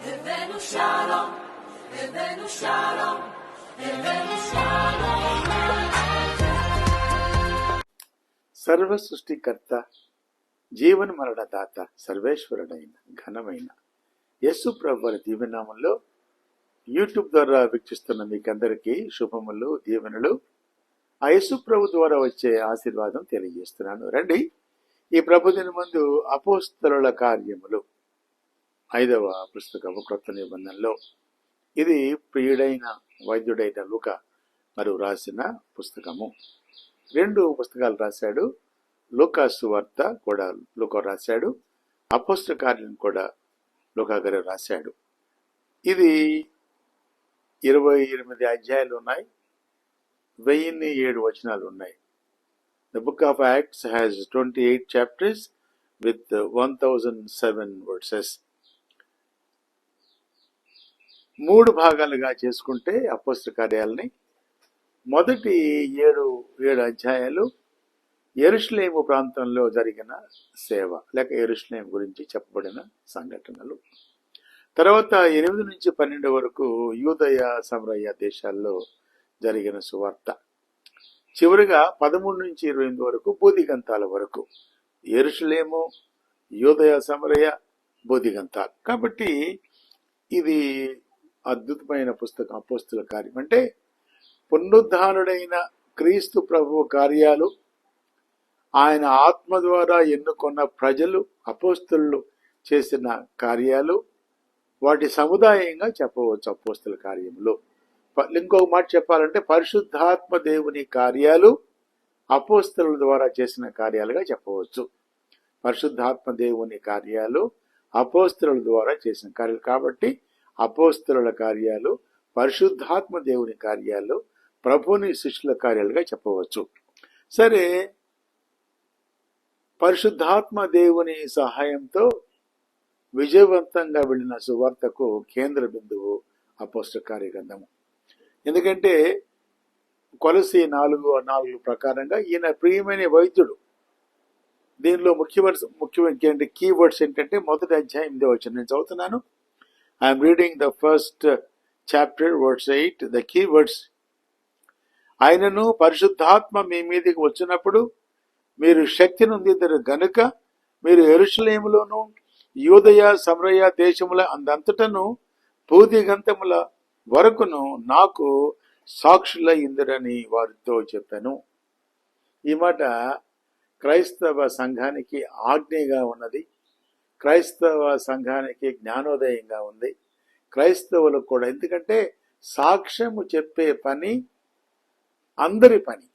הבאנו שלום, הבאנו שלום, הבאנו שלום. సర్వ సృష్టికర్త, జీవన మరణదాత, సర్వేశ్వరుడైన ఘనమైన యేసు ప్రభువుల దీవెనామంలో యూట్యూబ్ ద్వారా వీక్షిస్తున్న మీకందరికీ శుభములు, దీవెనలు. ఆ యేసు ప్రభు ద్వారా వచ్చే ఆశీర్వాదం తెలియజేస్తున్నాను. రండి, ఈ ప్రభుదిన ముందు అపోస్తలుల కార్యములు 5వ పుస్తకము క్రొత్త నిబంధనలో. ఇది ప్రియుడైన వైద్యుడైన లూకా మరి రాసిన పుస్తకము. 2 పుస్తకాలు రాశాడు. లూకా సువార్త కూడా లూకా రాశాడు, అపోస్తల కార్యం కూడా లూకా గారు రాశాడు. ఇది 28 అధ్యాయాలు ఉన్నాయి, 1007 వచనాలు ఉన్నాయి. The book of Acts has 28 chapters with 1007 verses. 3 భాగాలుగా చేసుకుంటే అపోస్తల కార్యాలని మొదటి 7 అధ్యాయాలు యెరూషలేము ప్రాంతంలో జరిగిన సేవ లేక యెరూషలేము గురించి చెప్పబడిన సంఘటనలు. తర్వాత 8 నుంచి 12 వరకు యూదయ సమరయ దేశాల్లో జరిగిన సువార్త. చివరిగా 13 నుంచి 28 వరకు బోధిగంతాల వరకు యెరూషలేము, యూదయ సమరయ, బోధిగంతాలు. కాబట్టి ఇది అద్భుతమైన పుస్తకం. అపోస్తల కార్యం అంటే పునరుద్ధానుడైన క్రీస్తు ప్రభువు కార్యాలు, ఆయన ఆత్మ ద్వారా ఎన్నుకున్న ప్రజలు అపోస్తలు చేసిన కార్యాలు, వాటి సముదాయంగా చెప్పవచ్చు అపోస్తల కార్యంలో. ఇంకొక మాట చెప్పాలంటే పరిశుద్ధాత్మ దేవుని కార్యాలు అపోస్తలుల ద్వారా చేసిన కార్యాలుగా చెప్పవచ్చు. పరిశుద్ధాత్మ దేవుని కార్యాలు అపోస్తలుల ద్వారా చేసిన కార్యాలు. కాబట్టి అపోస్తలుల కార్యాలు, పరిశుద్ధాత్మ దేవుని కార్యాలు, ప్రభుని శిష్యుల కార్యాలుగా చెప్పవచ్చు. సరే, పరిశుద్ధాత్మ దేవుని సహాయంతో విజయవంతంగా వెళ్ళిన సువార్తకు కేంద్ర బిందువు అపోస్తల కార్యగ్రంథము. ఎందుకంటే కొలసీ 4:4 ప్రకారంగా ఈయన ప్రియమైన వైద్యుడు. దీనిలో ముఖ్యమైన కీవర్డ్స్ ఏంటంటే మొదటి అధ్యాయం 8వ వచనం నేను చదువుతున్నాను. I'm reading the first chapter verse 8. The keywords: ఆయనను పరిశుద్ధాత్మ మీ మీదకి వచ్చినప్పుడు మీరు శక్తి నొందిద్దరు గనుక మీరు యెరూషలేములోను యూదయ సమరయ దేశముల అందంతటను బోధిగంతముల వరకును నాకు సాక్షుల ఇందరని వారితో చెప్పాను. ఈ మాట క్రైస్తవ సంఘానికి ఆజ్ఞగా ఉన్నది, క్రైస్తవ సంఘానికి జ్ఞానోదయంగా ఉంది, క్రైస్తవులకు కూడా. ఎందుకంటే సాక్ష్యము చెప్పే పని అందరి పని.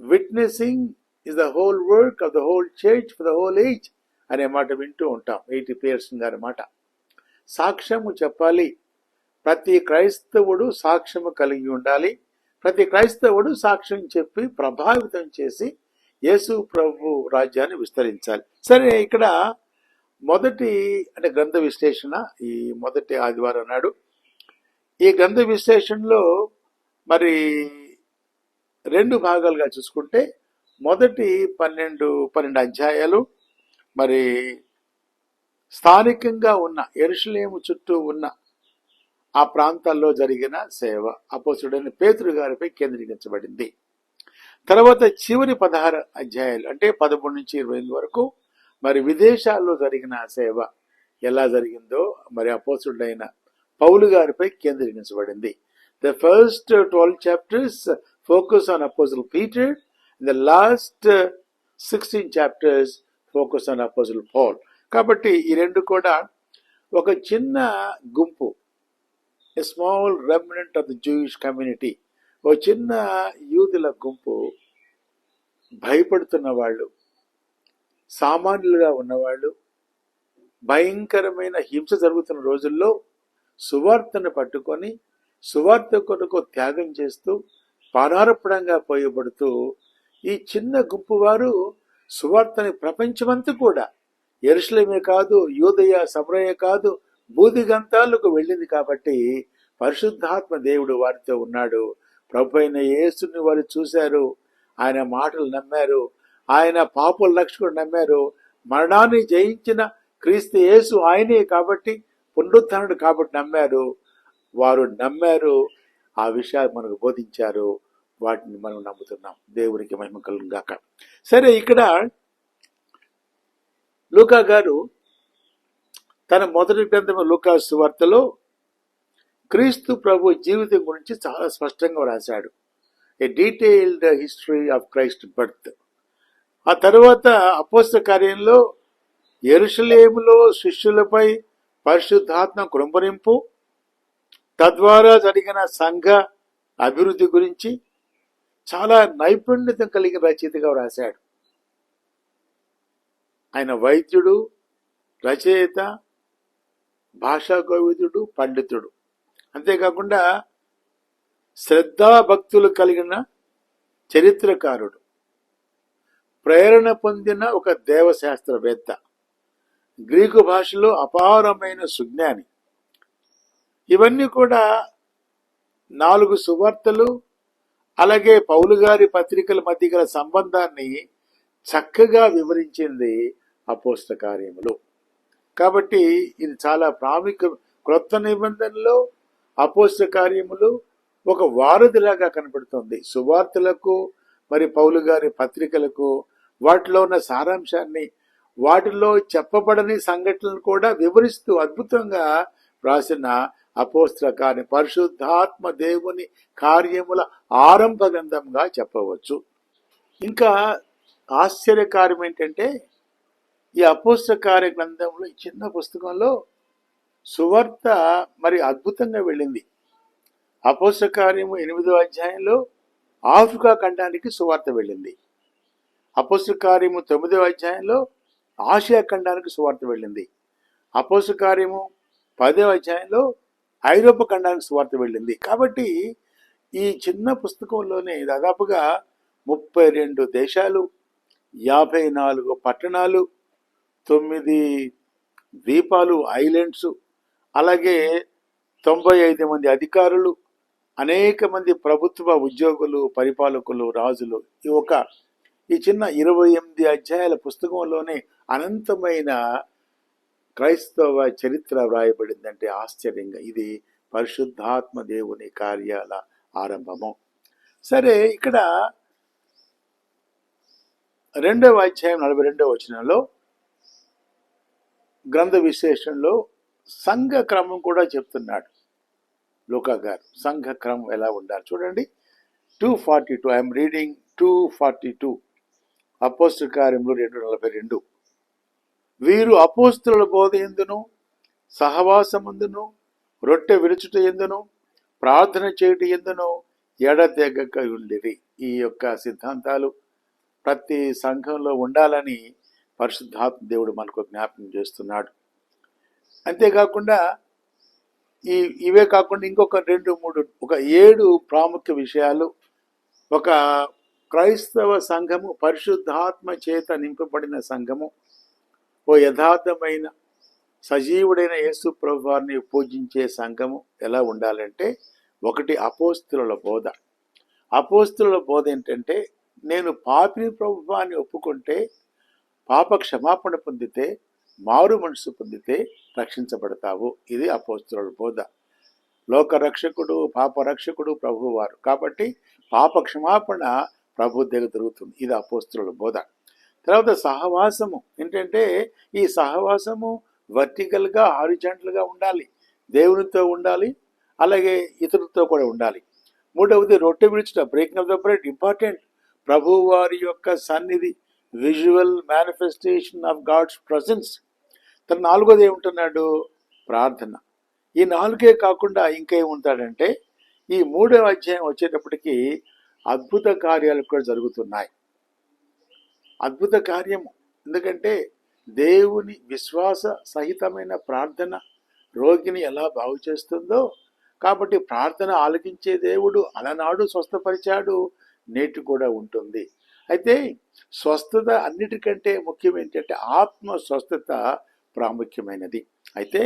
Witnessing is the whole work of the whole church for the whole age అనే మాట వింటూ ఉంటాం, A.T. పియర్సన్ గారి మాట. సాక్ష్యము చెప్పాలి. ప్రతి క్రైస్తవుడు సాక్ష్యము కలిగి ఉండాలి. ప్రతి క్రైస్తవుడు సాక్ష్యం చెప్పి ప్రభావితం చేసి యేసు ప్రభు రాజ్యాన్ని విస్తరించాలి. సరే, ఇక్కడ మొదటి అంటే గ్రంథ విశ్లేషణ ఈ మొదటి ఆదివారం నాడు. ఈ గ్రంథ విశ్లేషణలో మరి 2 భాగాలుగా చూసుకుంటే మొదటి 12 అధ్యాయాలు మరి స్థానికంగా ఉన్న యెరూషలేము చుట్టూ ఉన్న ఆ ప్రాంతాల్లో జరిగిన సేవ అపోస్తలుడైన పేతురు గారిపై కేంద్రీకరించబడింది. తర్వాత చివరి 16 అధ్యాయాలు అంటే 13 నుంచి 28 వరకు మరి విదేశాల్లో జరిగిన సేవ ఎలా జరిగిందో మరి అపోస్తలుడైన పౌలు గారిపై కేంద్రీకరించబడింది. The first 12 chapters focus on Apostle Peter, and the last 16 chapters focus on Apostle Paul. కాబట్టి ఈ 2 కూడా ఒక చిన్న గుంపు, a small remnant of the Jewish community, ఓ చిన్న యూదుల గుంపు, భయపడుతున్న వాళ్ళు, సామాన్యులుగా ఉన్నవాళ్ళు, భయంకరమైన హింస జరుగుతున్న రోజుల్లో సువార్తను పట్టుకొని సువార్త కొరకు త్యాగం చేస్తూ పానార్పణంగా పోయబడుతూ ఈ చిన్న గుంపు వారు సువార్తని ప్రపంచమంతా కూడా, యెరూషలేమే కాదు, యూదయ సమరయ కాదు, బోధిగంతాలకు వెళ్ళింది. కాబట్టి పరిశుద్ధాత్మ దేవుడు వారితో ఉన్నాడు. ప్రభు అయిన యేసుని వారు చూశారు, ఆయన మాటలు నమ్మారు, ఆయన పాపుల రక్షకుడు నమ్మారు. మరణాన్ని జయించిన క్రీస్తు యేసు ఆయనే. కాబట్టి పునరుత్థానుడు కాబట్టి నమ్మారు. వారు నమ్మారు, ఆ విషయాలు మనకు బోధించారు, వాటిని మనం నమ్ముతున్నాం. దేవునికి మహిమ కలుగును గాక. సరే, ఇక్కడ లూకా గారు తన మొదటి గ్రంథం లూకా సువార్తలో క్రీస్తు ప్రభు జీవితం గురించి చాలా స్పష్టంగా రాశాడు. ఏ detailed history of Christ birth. ఆ తర్వాత అపోస్తల కార్యంలో యెరూషలేములో శిష్యులపై పరిశుద్ధాత్మ కృంభరింపు, తద్వారా జరిగిన సంఘ అభివృద్ధి గురించి చాలా నైపుణ్యత కలిగిన రచయితగా రాశాడు. ఆయన వైద్యుడు, రచయిత, భాషా కోవిదుడు, పండితుడు. అంతేకాకుండా శ్రద్ధాభక్తులు కలిగిన చరిత్రకారుడు, ప్రేరణ పొందిన ఒక దేవశాస్త్రవేత్త, గ్రీకు భాషలో అపారమైన సుజ్ఞాని. ఇవన్నీ కూడా 4 సువార్తలు అలాగే పౌలు గారి పత్రికల మధ్య గల సంబంధాన్ని చక్కగా వివరించింది అపోస్తల కార్యములు. కాబట్టి ఇది చాలా ప్రాముఖ్యం. క్రొత్త నిబంధనలో అపోస్తల కార్యములు ఒక వారధిలాగా కనబడుతుంది. సువార్తలకు మరి పౌలు గారి పత్రికలకు వాటిలో ఉన్న సారాంశాన్ని, వాటిలో చెప్పబడని సంఘటనలు కూడా వివరిస్తూ అద్భుతంగా రాసిన అపోస్తల కార్యం పరిశుద్ధాత్మ దేవుని కార్యముల ఆరంభ గ్రంథంగా చెప్పవచ్చు. ఇంకా ఆశ్చర్యకార్యం ఏంటంటే ఈ అపోస్తల కార్య గ్రంథంలో ఈ చిన్న పుస్తకంలో సువార్త మరి అద్భుతంగా వెళ్ళింది. అపోస్తల కార్యము 8వ అధ్యాయంలో ఆఫ్రికా ఖండానికి సువార్త వెళ్ళింది. అపోస్తల కార్యము 9వ అధ్యాయంలో ఆసియా ఖండానికి సువార్త వెళ్ళింది. అపోస్తల కార్యము 10వ అధ్యాయంలో ఐరోపా ఖండానికి సువార్త వెళ్ళింది. కాబట్టి ఈ చిన్న పుస్తకంలోనే దాదాపుగా 32 దేశాలు, 54 పట్టణాలు, 9 ద్వీపాలు, ఐలాండ్స్, అలాగే 95 మంది అధికారులు, అనేక మంది ప్రభుత్వ ఉద్యోగులు, పరిపాలకులు, రాజులు, ఈ చిన్న 28 అధ్యాయాల పుస్తకంలోనే అనంతమైన క్రైస్తవ చరిత్ర వ్రాయబడిందంటే ఆశ్చర్యంగా. ఇది పరిశుద్ధాత్మ దేవుని కార్యాల ఆరంభము. సరే, ఇక్కడ 2వ అధ్యాయం 42వ వచనంలో గ్రంథ విశేషంలో సంఘ క్రమం కూడా చెప్తున్నాడు లూకా గారు. సంఘ క్రమం ఎలా ఉండాలి చూడండి. 242 ఐఎమ్ రీడింగ్ 242 అపోస్తల కార్యములు 2:42. వీరు అపోస్తలుల బోధ యందును, సహవాసమందును, రొట్టె విరుచుట యందును, ప్రార్థన చేయుట యందును ఎడతెగక ఉండిరి. ఈ యొక్క సిద్ధాంతాలు ప్రతి సంఘంలో ఉండాలని పరిశుద్ధాత్మ దేవుడు మనకు జ్ఞాపకం చేస్తున్నాడు. అంతేకాకుండా ఇవే కాకుండా ఇంకొక 2-3 ఒక 7 ప్రాముఖ్య విషయాలు. ఒక క్రైస్తవ సంఘము పరిశుద్ధాత్మ చేత నింపబడిన సంఘము, ఓ యథార్థమైన సజీవుడైన యేసు ప్రభువారిని పూజించే సంఘము ఎలా ఉండాలంటే, 1 అపోస్తలుల బోధ. అపోస్తలుల బోధ ఏంటంటే, నేను పాపిని ప్రభువాన్ని ఒప్పుకుంటే, పాప క్షమాపణ పొందితే, మారు మనసు పొందితే రక్షించబడతావు. ఇది అపోస్తలుల బోధ. లోక రక్షకుడు, పాప రక్షకుడు ప్రభువారు కాబట్టి పాప క్షమాపణ ప్రభు దగ్గర దొరుకుతుంది. ఇది అపోస్తలుల బోధ. తర్వాత సహవాసము ఏంటంటే, ఈ సహవాసము వర్టికల్గా, హారిజాంటల్గా ఉండాలి. దేవునితో ఉండాలి, అలాగే ఇతరులతో కూడా ఉండాలి. 3వది రొట్టె విడుచుట, breaking of the bread, important. ప్రభు వారి యొక్క సన్నిధి, visual manifestation of God's presence. 4వది ఏముంటున్నాడు? ప్రార్థన. ఈ 4 కాకుండా ఇంకేముంటాడంటే, ఈ 3వ అధ్యాయం వచ్చేటప్పటికి అద్భుత కార్యాలు కూడా జరుగుతున్నాయి. అద్భుత కార్యము ఎందుకంటే దేవుని విశ్వాస సహితమైన ప్రార్థన రోగిని ఎలా బాగు చేస్తుందో, కాబట్టి ప్రార్థన ఆలకించే దేవుడు అలనాడు స్వస్థపరిచాడు, నేటి కూడా ఉంటుంది. అయితే స్వస్థత అన్నిటికంటే ముఖ్యం ఏంటంటే ఆత్మ స్వస్థత ప్రాముఖ్యమైనది. అయితే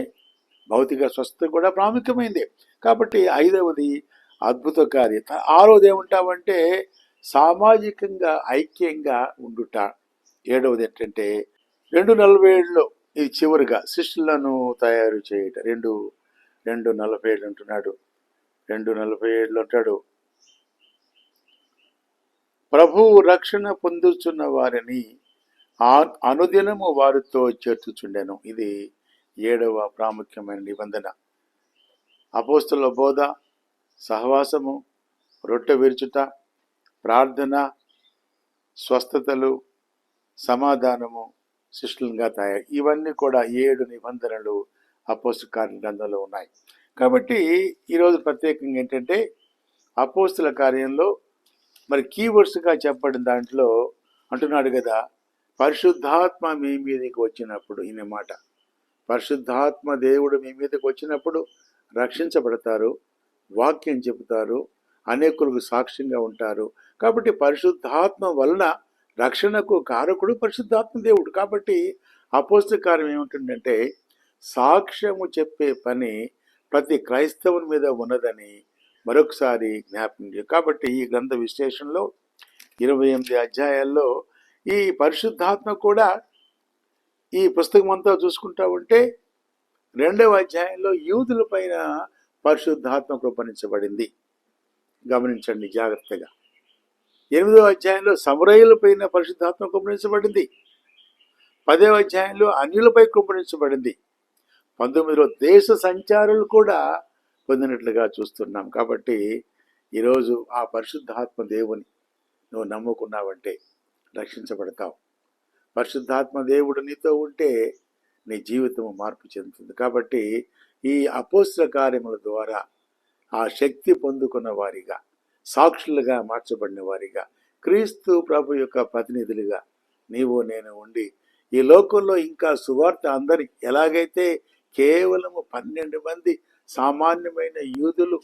భౌతిక స్వస్థత కూడా ప్రాముఖ్యమైనది. కాబట్టి 5వది అద్భుత కార్యత. 6వది ఏముంటామంటే సామాజికంగా ఐక్యంగా ఉండుట. 7వది ఏంటంటే 2:47 ఇది చివరిగా శిష్యులను తయారు చేయట 2:47 అంటున్నాడు. 2:47 అంటాడు, ప్రభువు రక్షణ పొందుతున్న వారిని అనుదినము వారితో చేర్చుచుండెను. ఇది 7వ ప్రాముఖ్యమైన నిబంధన. అపోస్తలుల బోధ, సహవాసము, రొట్టె విరుచుట, ప్రార్థన, స్వస్థతలు, సమాధానము, శిష్యులుగా తయారు. ఇవన్నీ కూడా 7 నిబంధనలు అపోస్తల కార్య గ్రంథంలో ఉన్నాయి. కాబట్టి ఈరోజు ప్రత్యేకంగా ఏంటంటే అపోస్తల కార్యంలో మరి కీవర్డ్స్గా చెప్పబడిన దాంట్లో అంటున్నాడు కదా, పరిశుద్ధాత్మ మీ మీదకి వచ్చినప్పుడు. ఈయన మాట, పరిశుద్ధాత్మ దేవుడు మీ మీదకి వచ్చినప్పుడు రక్షించబడతారు, వాక్యం చెబుతారు, అనేకులకు సాక్ష్యంగా ఉంటారు. కాబట్టి పరిశుద్ధాత్మ వలన రక్షణకు కారకుడు పరిశుద్ధాత్మ దేవుడు. కాబట్టి అపోస్తల కార్యం ఏముంటుందంటే సాక్ష్యము చెప్పే పని ప్రతి క్రైస్తవుని మీద ఉన్నదని మరొకసారి జ్ఞాపకం చేయాలి. కాబట్టి ఈ గ్రంథ విశ్లేషణలో 28 అధ్యాయాల్లో ఈ పరిశుద్ధాత్మ కూడా ఈ పుస్తకం అంతా చూసుకుంటా ఉంటే 2వ అధ్యాయంలో యూదుల పైన పరిశుద్ధాత్మ కృపణించబడింది. గమనించండి జాగ్రత్తగా. 8వ అధ్యాయంలో సమరయుల పైన పరిశుద్ధాత్మ కృపణించబడింది. 10వ అధ్యాయంలో అన్యులపై కృపణించబడింది. 19లో దేశ సంచారులు కూడా పొందినట్లుగా చూస్తున్నాం. కాబట్టి ఈరోజు ఆ పరిశుద్ధాత్మ దేవుని నువ్వు నమ్ముకున్నావంటే రక్షించబడతావు. పరిశుద్ధాత్మ దేవుడు నీతో ఉంటే నీ జీవితం మార్పు చెందుతుంది. కాబట్టి ఈ అపోస్తల కార్యముల ద్వారా ఆ శక్తి పొందుకున్న వారిగా, సాక్షులుగా మార్చబడిన వారిగా, క్రీస్తు ప్రభు యొక్క ప్రతినిధులుగా నీవు నేను ఉండి ఈ లోకంలో ఇంకా సువార్త అందరి ఎలాగైతే కేవలము 12 మంది సామాన్యమైన యూదులు,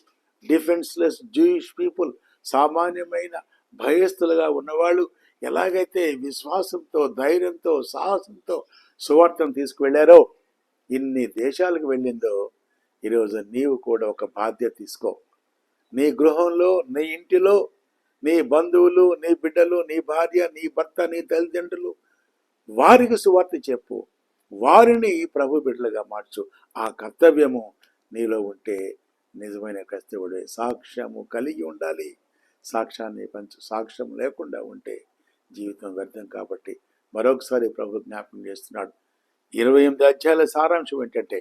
డిఫెన్స్లెస్ జూయిష్ పీపుల్, సామాన్యమైన భయస్థులుగా ఉన్నవాళ్ళు ఎలాగైతే విశ్వాసంతో, ధైర్యంతో, సాహసంతో సువార్తను తీసుకువెళ్ళారో, ఇన్ని దేశాలకు వెళ్ళిందో, ఈరోజు నీవు కూడా ఒక బాధ్యత తీసుకో. నీ గృహంలో, నీ ఇంటిలో, నీ బంధువులు, నీ బిడ్డలు, నీ భార్య, నీ భర్త, నీ తల్లిదండ్రులు, వారికి సువార్త చెప్పు, వారిని ప్రభు బిడ్డలుగా మార్చు. ఆ కర్తవ్యము నీలో ఉంటే నిజమైన క్రైస్తవుడే. సాక్ష్యము కలిగి ఉండాలి, సాక్ష్యాన్ని పంచు. సాక్ష్యం లేకుండా ఉంటే జీవితం వ్యర్థం. కాబట్టి మరొకసారి ప్రభు జ్ఞాపకం చేస్తున్నాడు. 28 అధ్యాయాల సారాంశం ఏంటంటే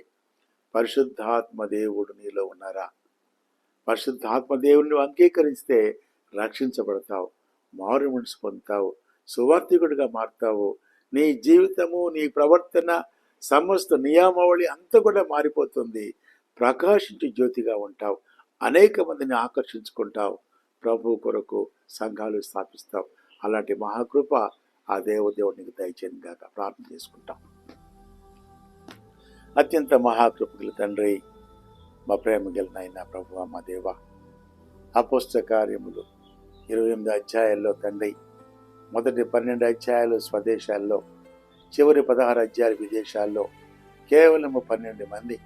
పరిశుద్ధాత్మ దేవుడు నీలో ఉన్నారా? పరిశుద్ధాత్మ దేవుడిని అంగీకరిస్తే రక్షించబడతావు, మారు మనసు పొందుతావు, సువార్థికుడిగా మారుతావు. నీ జీవితము, నీ ప్రవర్తన, సమస్త నియమావళి అంతా కూడా మారిపోతుంది. ప్రకాశించే జ్యోతిగా ఉంటావు, అనేక మందిని ఆకర్షించుకుంటావు, ప్రభు కొరకు సంఘాలు స్థాపిస్తావు. అలాంటి మహాకృప ఆ దేవుడికి దయచేయను గాక ప్రార్థన చేసుకుంటాం. అత్యంత మహాకృపగల తండ్రి, మా ప్రేమ గెలిన అయినా ప్రభువా, మా దేవ, అపోస్తల కార్యములు 28 అధ్యాయాల్లో తండ్రి, మొదటి 12 అధ్యాయాలు స్వదేశాల్లో, చివరి 16 అధ్యాయాలు విదేశాల్లో కేవలం 12 మంది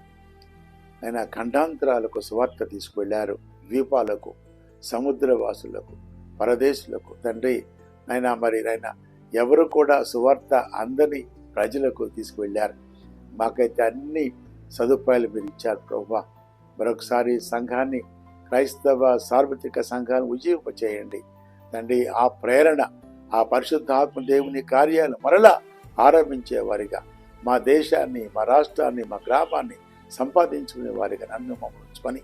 ఆయన ఖండాంతరాలకు సువార్త తీసుకువెళ్ళారు. ద్వీపాలకు, సముద్రవాసులకు, పరదేశులకు తండ్రి నాయన ఎవరు కూడా సువార్త అందని ప్రజలకు తీసుకువెళ్ళారు. మాకైతే అన్ని సదుపాయాలు మీరు ఇచ్చారు ప్రభువా. మరొకసారి సంఘాన్ని, క్రైస్తవ సార్వత్రిక సంఘాన్ని ఉజ్జీవింపచేయండి తండ్రి. ఆ ప్రేరణ, ఆ పరిశుద్ధాత్మ దేవుని కార్యాలు మరలా ఆరంభించే వారిగా, మా దేశాన్ని, మా రాష్ట్రాన్ని, మా గ్రామాన్ని సంపాదించుకునే వారిగా నన్ను మమ్మల్ని ఉంచుకొని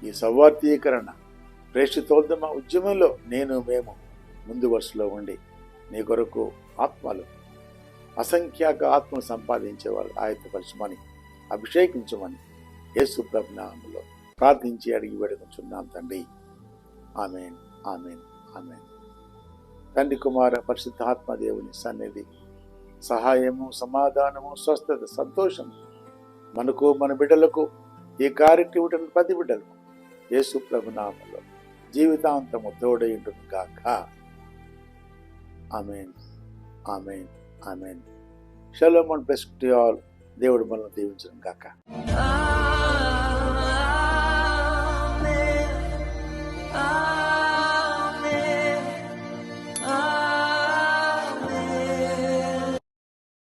ఈ సౌవార్థీకరణ ప్రేషితోద్యమ ఉద్యమంలో మేము ముందు వరుసలో ఉండి నీ కొరకు ఆత్మలు, అసంఖ్యాక ఆత్మలు సంపాదించేవారు ఆయత్తపరచమని, అభిషేకించమని యేసు ప్రభు నామములో ప్రార్థించి అడిగి వేడుకొంచున్నాం తండ్రి. ఆమేన్, ఆమేన్, ఆమేన్. తండ్రి, కుమార పరిశుద్ధాత్మ దేవుని సన్నిధి, సహాయము, సమాధానము, స్వస్థత, సంతోషం మనకు, మన బిడ్డలకు, ఈ కార్యక్రమం ప్రతి బిడ్డలకు యేసు ప్రభు నామములో జీవితాంతము తోడైండును గాక. Amen, amen, amen. Shalom and bless to all. దేవుడు మనల్ని దీవించును గాక.